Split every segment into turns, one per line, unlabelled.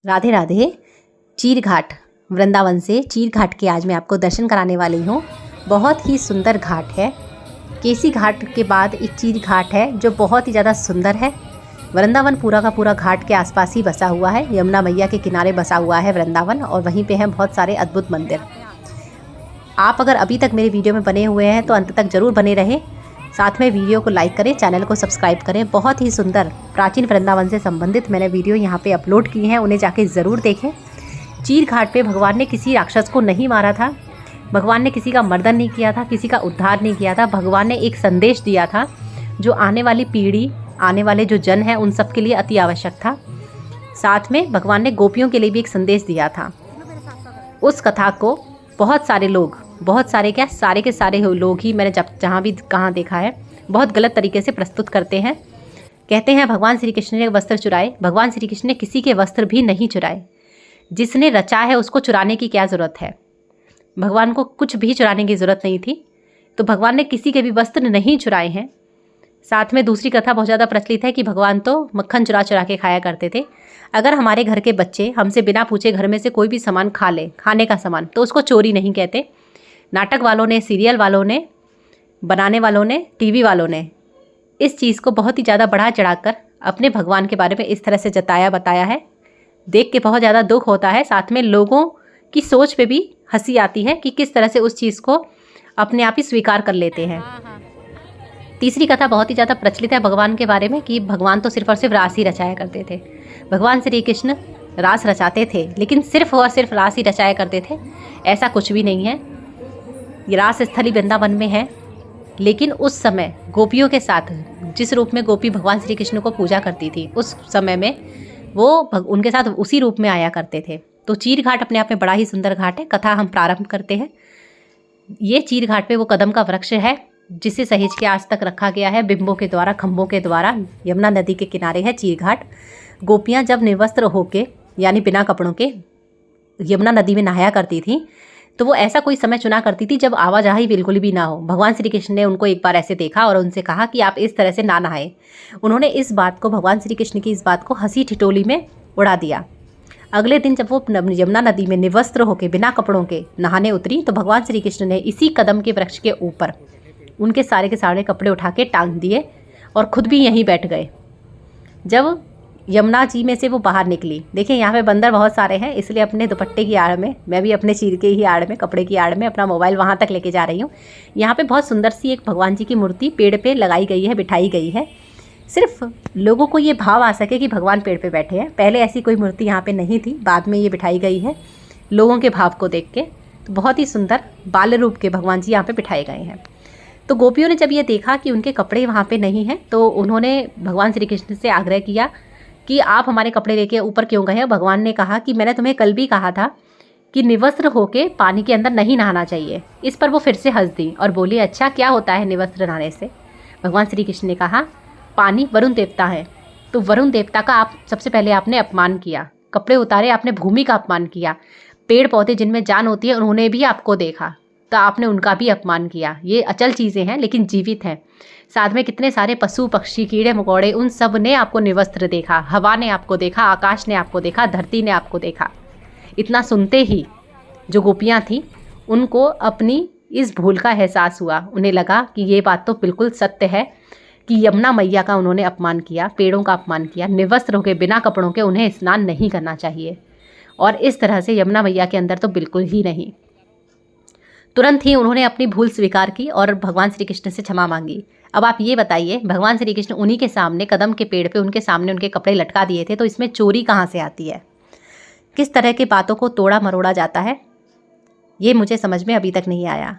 राधे राधे। चीर घाट वृंदावन से चीर घाट के आज मैं आपको दर्शन कराने वाली हूँ। बहुत ही सुंदर घाट है। केसी घाट के बाद एक चीर घाट है जो बहुत ही ज़्यादा सुंदर है। वृंदावन पूरा का पूरा घाट के आसपास ही बसा हुआ है। यमुना मैया के किनारे बसा हुआ है वृंदावन, और वहीं पे हैं बहुत सारे अद्भुत मंदिर। आप अगर अभी तक मेरे वीडियो में बने हुए हैं तो अंत तक ज़रूर बने रहें। साथ में वीडियो को लाइक करें, चैनल को सब्सक्राइब करें। बहुत ही सुंदर प्राचीन वृंदावन से संबंधित मैंने वीडियो यहाँ पे अपलोड किए हैं, उन्हें जाके ज़रूर देखें। चीर घाट पे भगवान ने किसी राक्षस को नहीं मारा था, भगवान ने किसी का मर्दन नहीं किया था, किसी का उद्धार नहीं किया था। भगवान ने एक संदेश दिया था जो आने वाली पीढ़ी, आने वाले जो जन हैं उन सब के लिए अति आवश्यक था। साथ में भगवान ने गोपियों के लिए भी एक संदेश दिया था। उस कथा को बहुत सारे लोग, बहुत सारे क्या, सारे के सारे लोग ही मैंने जहाँ भी कहाँ देखा है, बहुत गलत तरीके से प्रस्तुत करते हैं। कहते हैं भगवान श्री कृष्ण ने वस्त्र चुराए। भगवान श्री कृष्ण ने किसी के वस्त्र भी नहीं चुराए। जिसने रचा है उसको चुराने की क्या ज़रूरत है। भगवान को कुछ भी चुराने की ज़रूरत नहीं थी, तो भगवान ने किसी के भी वस्त्र नहीं चुराए हैं। साथ में दूसरी कथा बहुत ज़्यादा प्रचलित है कि भगवान तो मक्खन चुरा चुरा के खाया करते थे। अगर हमारे घर के बच्चे हमसे बिना पूछे घर में से कोई भी सामान खा ले, खाने का सामान, तो उसको चोरी नहीं कहते। नाटक वालों ने, सीरियल वालों ने, बनाने वालों ने, टीवी वालों ने इस चीज़ को बहुत ही ज़्यादा बढ़ा चढ़ाकर अपने भगवान के बारे में इस तरह से जताया बताया है। देख के बहुत ज़्यादा दुख होता है। साथ में लोगों की सोच पे भी हंसी आती है कि किस तरह से उस चीज़ को अपने आप ही स्वीकार कर लेते हैं। तीसरी कथा बहुत ही ज़्यादा प्रचलित है भगवान के बारे में कि भगवान तो सिर्फ और सिर्फ रास ही रचाया करते थे। भगवान श्री कृष्ण रास रचाते थे, लेकिन सिर्फ और सिर्फ रास ही रचाया करते थे, ऐसा कुछ भी नहीं है। ये रास स्थली वृंदावन में है, लेकिन उस समय गोपियों के साथ, जिस रूप में गोपी भगवान श्री कृष्ण को पूजा करती थी, उस समय में वो उनके साथ उसी रूप में आया करते थे। तो चीर घाट अपने आप में बड़ा ही सुंदर घाट है। कथा हम प्रारंभ करते हैं। ये चीर घाट पे वो कदम का वृक्ष है जिसे सहेज के आज तक रखा गया है बिंबों के द्वारा, खंभों के द्वारा। यमुना नदी के किनारे है चीर घाट। गोपियाँ जब निर्वस्त्र होके, यानी बिना कपड़ों के, यमुना नदी में नहाया करती थी, तो वो ऐसा कोई समय चुना करती थी जब आवाजाही बिल्कुल भी ना हो। भगवान श्री कृष्ण ने उनको एक बार ऐसे देखा और उनसे कहा कि आप इस तरह से ना नहाएं। उन्होंने इस बात को, भगवान श्री कृष्ण की इस बात को हंसी ठिठोली में उड़ा दिया। अगले दिन जब वो यमुना नदी में निर्वस्त्र होकर बिना कपड़ों के नहाने उतरी, तो भगवान श्री कृष्ण ने इसी कदम के वृक्ष के ऊपर उनके सारे के सारे कपड़े उठा के टांग दिए और खुद भी यहीं बैठ गए। जब यमुना जी में से वो बाहर निकली, देखिए यहाँ पे बंदर बहुत सारे हैं, इसलिए अपने दुपट्टे की आड़ में, मैं भी अपने चीर के ही आड़ में, कपड़े की आड़ में अपना मोबाइल वहाँ तक लेके जा रही हूँ। यहाँ पे बहुत सुंदर सी एक भगवान जी की मूर्ति पेड़ पे लगाई गई है, बिठाई गई है, सिर्फ लोगों को ये भाव आ सके कि भगवान पेड़ पे बैठे हैं। पहले ऐसी कोई मूर्ति यहाँ पे नहीं थी, बाद में ये बिठाई गई है लोगों के भाव को देख के। तो बहुत ही सुंदर बाल रूप के भगवान जी यहाँ पे बिठाए गए हैं। तो गोपियों ने जब ये देखा कि उनके कपड़े वहाँ पे नहीं हैं, तो उन्होंने भगवान श्री कृष्ण से आग्रह किया कि आप हमारे कपड़े लेके ऊपर क्यों गए। भगवान ने कहा कि मैंने तुम्हें कल भी कहा था कि निवस्त्र होके पानी के अंदर नहीं नहाना चाहिए। इस पर वो फिर से हंस दी और बोली, अच्छा क्या होता है निवस्त्र नहाने से। भगवान श्री कृष्ण ने कहा, पानी वरुण देवता है, तो वरुण देवता का आप सबसे पहले आपने अपमान किया। कपड़े उतारे, आपने भूमि का अपमान किया। पेड़ पौधे जिनमें जान होती है उन्होंने भी आपको देखा, तो आपने उनका भी अपमान किया। ये अचल चीज़ें हैं लेकिन जीवित हैं। साथ में कितने सारे पशु पक्षी, कीड़े मकोड़े, उन सब ने आपको निवस्त्र देखा। हवा ने आपको देखा, आकाश ने आपको देखा, धरती ने आपको देखा। इतना सुनते ही जो गोपियाँ थीं उनको अपनी इस भूल का एहसास हुआ। उन्हें लगा कि ये बात तो बिल्कुल सत्य है कि यमुना मैया का उन्होंने अपमान किया, पेड़ों का अपमान किया। निर्वस्त्र होकर बिना कपड़ों के उन्हें स्नान नहीं करना चाहिए, और इस तरह से यमुना मैया के अंदर तो बिल्कुल ही नहीं। तुरंत ही उन्होंने अपनी भूल स्वीकार की और भगवान श्री कृष्ण से क्षमा मांगी। अब आप ये बताइए, भगवान श्री कृष्ण उन्हीं के सामने, कदम के पेड़ पे उनके सामने उनके कपड़े लटका दिए थे, तो इसमें चोरी कहाँ से आती है। किस तरह की बातों को तोड़ा मरोड़ा जाता है, ये मुझे समझ में अभी तक नहीं आया।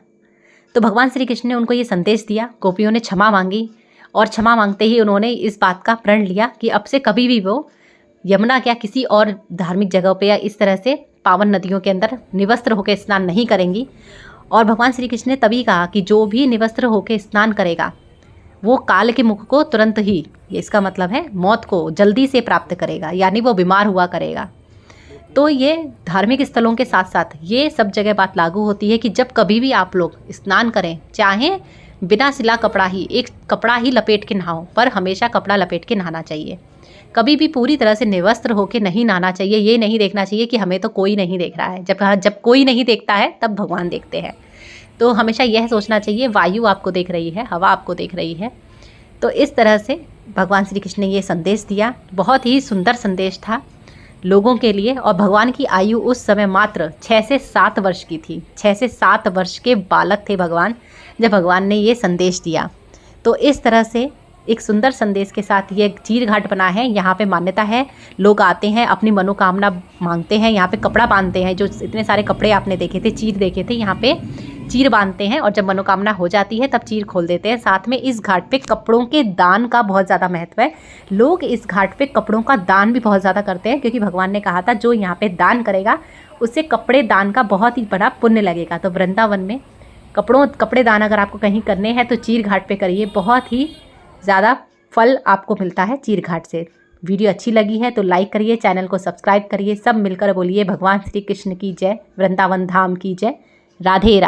तो भगवान श्री कृष्ण ने उनको ये संदेश दिया, गोपियों ने क्षमा मांगी, और क्षमा मांगते ही उन्होंने इस बात का प्रण लिया कि अब से कभी भी वो यमुना क्या किसी और धार्मिक जगह पे या इस तरह से पावन नदियों के अंदर निवस्त्र होकर स्नान नहीं करेंगी। और भगवान श्री कृष्ण ने तभी कहा कि जो भी निवस्त्र होकर स्नान करेगा वो काल के मुख को तुरंत ही, ये इसका मतलब है मौत को जल्दी से प्राप्त करेगा, यानी वो बीमार हुआ करेगा। तो ये धार्मिक स्थलों के साथ साथ ये सब जगह बात लागू होती है कि जब कभी भी आप लोग स्नान करें, चाहे बिना सिला कपड़ा ही, एक कपड़ा ही लपेट के नहाओ, पर हमेशा कपड़ा लपेट के नहाना चाहिए। कभी भी पूरी तरह से निवस्त्र होकर नहीं नहाना चाहिए। ये नहीं देखना चाहिए कि हमें तो कोई नहीं देख रहा है। जब कोई नहीं देखता है तब भगवान देखते हैं। तो हमेशा यह सोचना चाहिए वायु आपको देख रही है, हवा आपको देख रही है। तो इस तरह से भगवान श्री कृष्ण ने ये संदेश दिया। बहुत ही सुंदर संदेश था लोगों के लिए। और भगवान की आयु उस समय मात्र 6 से 7 वर्ष की थी। 6 से 7 वर्ष के बालक थे भगवान जब भगवान ने ये संदेश दिया। तो इस तरह से एक सुंदर संदेश के साथ ये चीर घाट बना है। यहाँ पे मान्यता है, लोग आते हैं अपनी मनोकामना मांगते हैं, यहाँ पे कपड़ा बांधते हैं। जो इतने सारे कपड़े आपने देखे थे, चीर देखे थे, यहाँ पे चीर बांधते हैं और जब मनोकामना हो जाती है तब चीर खोल देते हैं। साथ में इस घाट पे कपड़ों के दान का बहुत ज़्यादा महत्व है। लोग इस घाट पे कपड़ों का दान भी बहुत ज़्यादा करते हैं, क्योंकि भगवान ने कहा था जो यहाँ पे दान करेगा उससे कपड़े दान का बहुत ही बड़ा पुण्य लगेगा। तो वृंदावन में कपड़े दान अगर आपको कहीं करने हैं तो चीर घाट पे करिए। बहुत ही ज़्यादा फल आपको मिलता है चीर घाट से। वीडियो अच्छी लगी है तो लाइक करिए, चैनल को सब्सक्राइब करिए। सब मिलकर बोलिए भगवान श्री कृष्ण की जय, वृंदावन धाम की जय। राधे राधे।